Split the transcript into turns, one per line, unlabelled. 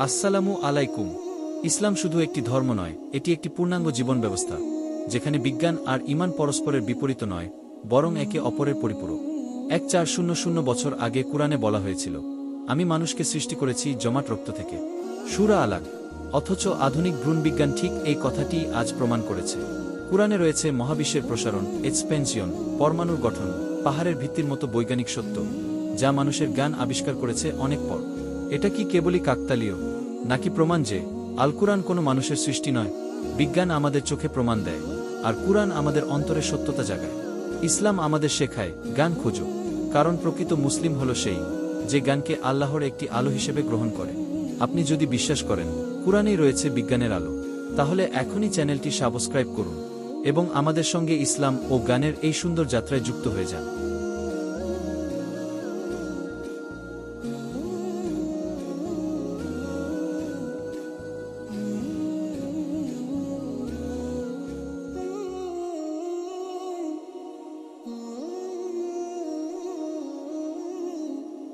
আসসালামু আলাইকুম। ইসলাম শুধু একটি ধর্ম নয়, এটি একটি পূর্ণাঙ্গ জীবন ব্যবস্থা, যেখানে বিজ্ঞান আর ঈমান পরস্পরের বিপরীত নয়, বরং একে অপরের পরিপূরক। 1400 বছর আগে কুরআনে বলা হয়েছিল, আমি মানুষকে সৃষ্টি করেছি জমাট রক্ত থেকে। সূরা আলাক। অথচ আধুনিক ভ্রূণবিজ্ঞান ঠিক এই কথাটি আজ প্রমাণ করেছে। কুরআনে রয়েছে মহাবিশ্বের প্রসারণ, এক্সপেনশন, পরমাণুর গঠন, পাহাড়ের ভিত্তির মতো বৈজ্ঞানিক সত্য, যা মানুষের জ্ঞান আবিষ্কার করেছে অনেক পর। এটা কি কেবলই কাকতালীয়, নাকি প্রমাণ যে আল কুরআন কোনো মানুষের সৃষ্টি নয়? বিজ্ঞান আমাদের চোখে প্রমাণ দেয়, আর কুরআন আমাদের অন্তরের সত্যতা জাগায়। ইসলাম আমাদের শেখায়, জ্ঞান খোঁজো, কারণ প্রকৃত মুসলিম হল সেই, যে জ্ঞানকে আল্লাহর একটি আলো হিসেবে গ্রহণ করে। আপনি যদি বিশ্বাস করেন কুরআনেই রয়েছে বিজ্ঞানের আলো, তাহলে এখনই চ্যানেলটি সাবস্ক্রাইব করুন এবং আমাদের সঙ্গে ইসলাম ও জ্ঞানের এই সুন্দর যাত্রায় যুক্ত হয়ে যান।